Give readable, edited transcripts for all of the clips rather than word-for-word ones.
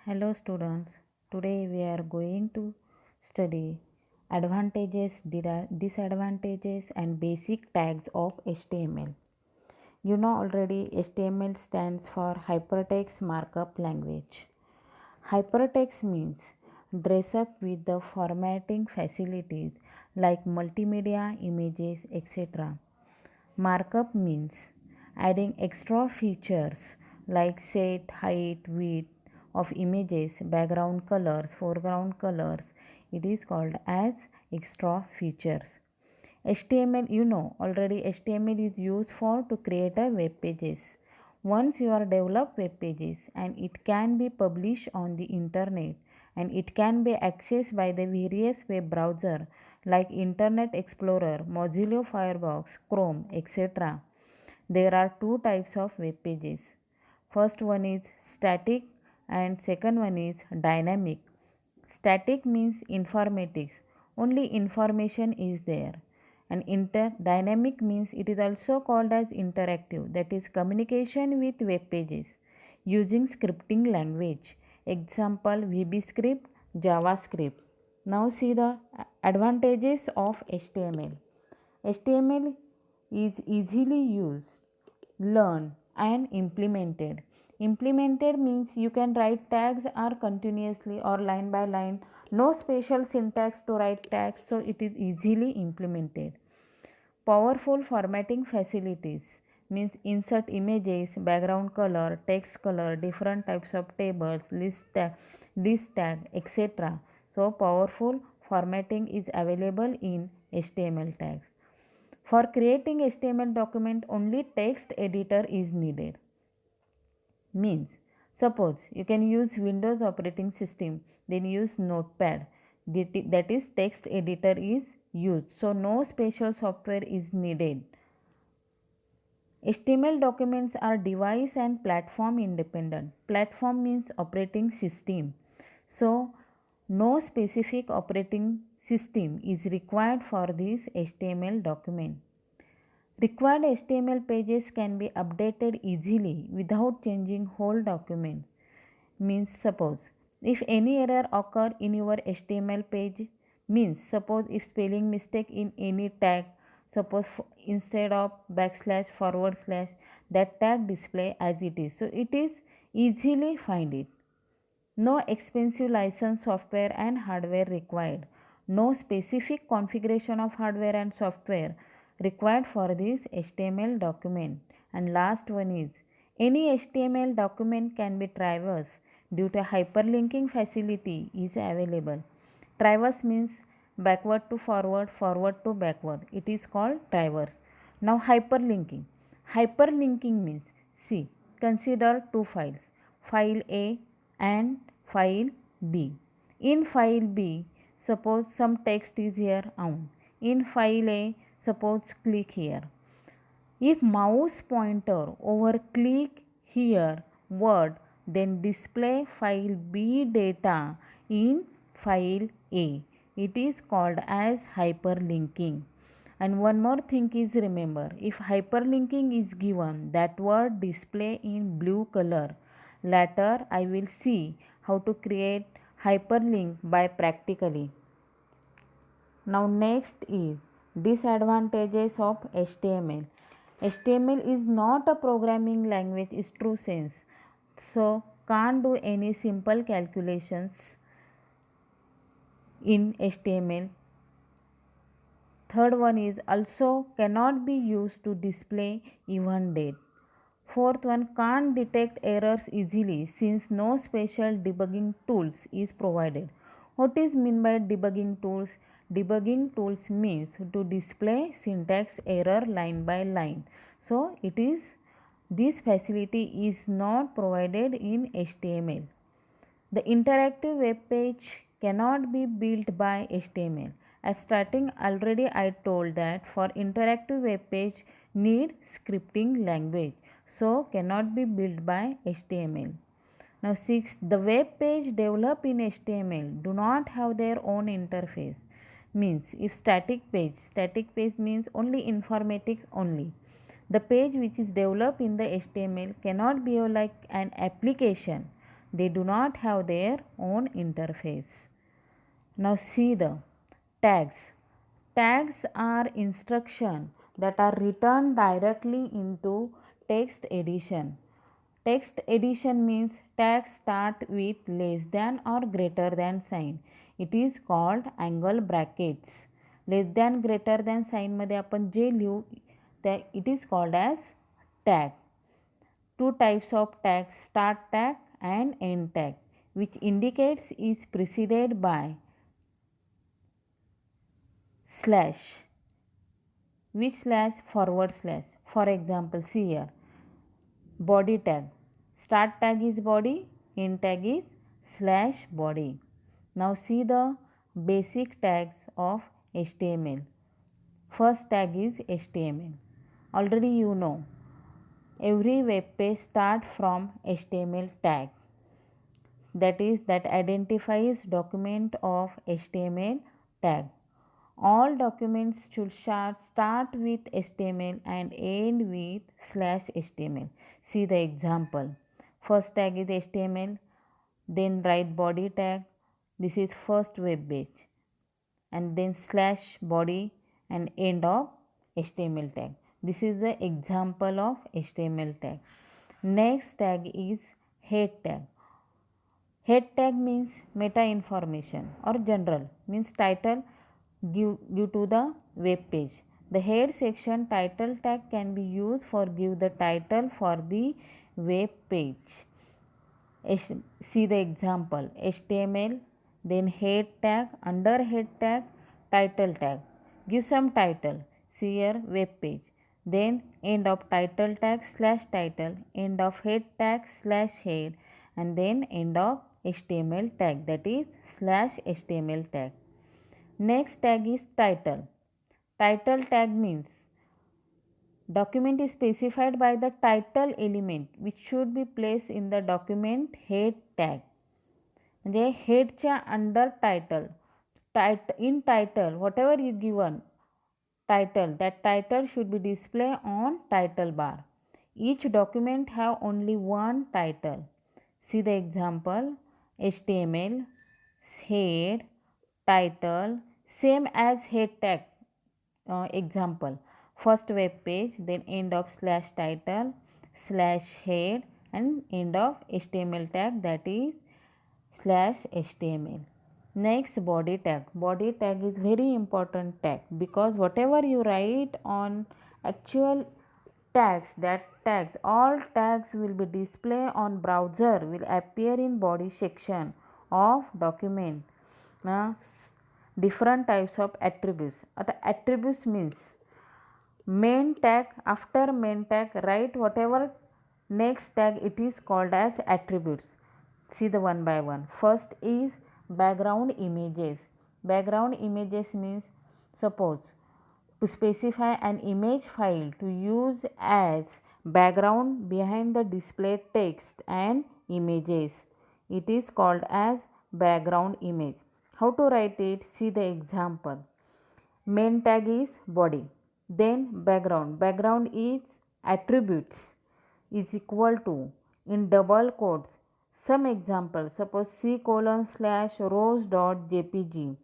Hello students, today we are going to study advantages, disadvantages and basic tags of HTML. You know already HTML stands for Hypertext Markup Language. Hypertext means dress up with the formatting facilities like multimedia, images, etc. Markup means adding extra features like set, height, width of images, background colors, foreground colors. It is called as extra features. HTML, you know already HTML is used for to create a web pages. Once you are developed web pages and it can be published on the internet and it can be accessed by the various web browser like Internet Explorer, Mozilla Firefox, Chrome, etc. There are two types of web pages. First one is static and second one is dynamic. Static means informatics, only information is there. And dynamic means it is also called as interactive, that is communication with web pages using scripting language. Example VB Script, JavaScript. Now see the advantages of HTML. HTML is easily used, learned and implemented. Implemented means you can write tags or continuously or line by line. No special syntax to write tags, so it is easily implemented. Powerful formatting facilities means insert images, background color, text color, different types of tables, list tag, etc. So powerful formatting is available in HTML tags. For creating HTML document, only text editor is needed. Means, suppose you can use Windows operating system, then use Notepad. That is text editor is used. So no special software is needed. HTML documents are device and platform independent. Platform means operating system. So no specific operating system is required for this HTML document. Required HTML pages can be updated easily without changing whole document. Means suppose if any error occur in your HTML page, means suppose if spelling mistake in any tag, suppose instead of backslash forward slash, that tag display as it is, so it is easily find it. No expensive license software and hardware required. No specific configuration of hardware and software required for this HTML document. And last one is any HTML document can be traversed due to hyperlinking facility is available. Traverse means backward to forward, forward to backward. It is called traverse. Now hyperlinking. Hyperlinking means, see, consider two files, file A and file B. In file B, suppose some text is here on. In file A, suppose click here. If mouse pointer over click here word, then display file B data in file A. It is called as hyperlinking. And one more thing is, remember, if hyperlinking is given, that word display in blue color. Later I will see how to create hyperlink by practically. Now next is disadvantages of HTML. HTML is not a programming language in true sense. So can't do any simple calculations in HTML. Third one is also cannot be used to display even date. Fourth one, can't detect errors easily since no special debugging tools is provided. What is meant by debugging tools? Debugging tools means to display syntax error line by line. So it is, this facility is not provided in HTML. The interactive web page cannot be built by HTML. As starting already I told that for interactive web page need scripting language, so cannot be built by HTML. Now 6, the web page developed in HTML do not have their own interface. Means if static page means only informatics only. The page which is developed in the HTML cannot be like an application. They do not have their own interface. Now see the tags. Tags are instructions that are written directly into text edition. Text edition means tags start with less than or greater than sign. It is called angle brackets. Less than greater than sign मध्ये आपण जे लिहू त्या it is called as tag. Two types of tags, start tag and end tag, which indicates is preceded by slash. Which slash? Forward slash. For example, see here, body tag. Start tag is body, end tag is slash body. Now see the basic tags of HTML. First tag is HTML. Already you know, every web page start from HTML tag. That identifies document of HTML tag. All documents should start with HTML and end with /HTML. See the example. First tag is HTML, then write body tag. This is first web page, and then slash body and end of HTML tag. This is the example of HTML tag. Next tag is head tag. Head tag means meta information or general, means title give to the web page. The head section title tag can be used for give the title for the web page. See the example, HTML, then head tag, under head tag, title tag. Give some title, see here web page. Then end of title tag slash title, end of head tag slash head, and then end of HTML tag, that is slash HTML tag. Next tag is title. Title tag means document is specified by the title element which should be placed in the document head tag. म्हणजे हेडच्या under title in title whatever you given title, that title should be displayed on title bar. Each document have only one title. See the example, HTML, head, title, same as head tag. Example, first web page, then end of slash title slash head and end of HTML tag, that is slash HTML. Next, body tag. Body tag is very important tag because whatever you write on actual tags, that tags, all tags will be displayed on browser, will appear in body section of document. Different types of attributes. The attributes means main tag, after main tag write whatever next tag, it is called as attributes. See the one by one. First is background images. Background images means suppose to specify an image file to use as background behind the displayed text and images. It is called as background image. How to write it? See the example. Main tag is body, then background. Background is attributes is equal to in double quotes. Some examples, suppose c:/rows.jpg,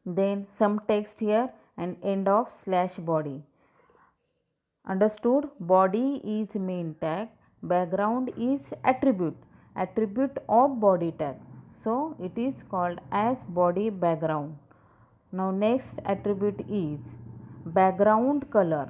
then some text here and end of slash body. Understood? Body is main tag, background is attribute of body tag, so it is called as body background. Now next attribute is background color.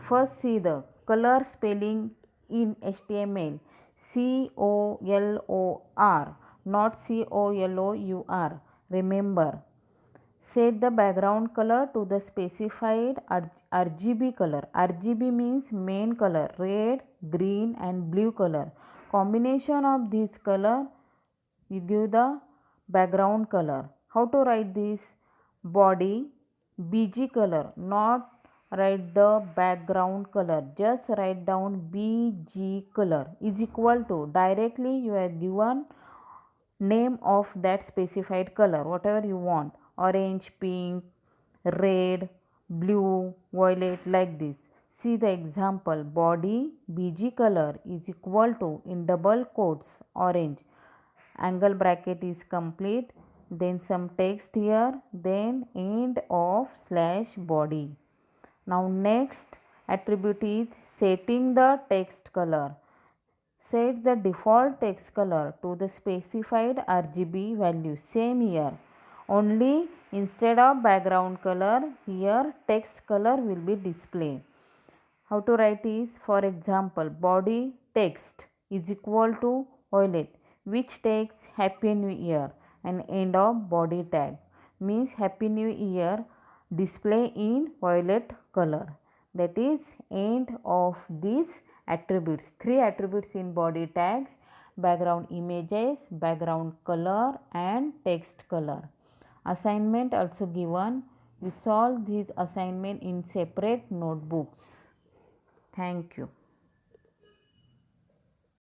First see the color spelling in HTML, COLOR, not COLOUR. Remember, set the background color to the specified RGB color. RGB means main color, red, green and blue color. Combination of these color you give the background color. How to write this? Body BG color, not write the background color, just write down BG color is equal to, directly you are given name of that specified color, whatever you want, orange, pink, red, blue, violet, like this. See the example. Body BG color is equal to, in double quotes, orange. Angle bracket is complete. Then some text here. Then end of slash body. Now next attribute is setting the text color. Set the default text color to the specified RGB value. Same here. Only instead of background color, here text color will be displayed. How to write is, for example, body text is equal to violet, which takes Happy New Year, and end of body tag means Happy New Year display in violet color. That is end of these attributes. Three attributes in body tags: background images, background color, and text color. Assignment also given. We solve these assignment in separate notebooks. Thank you.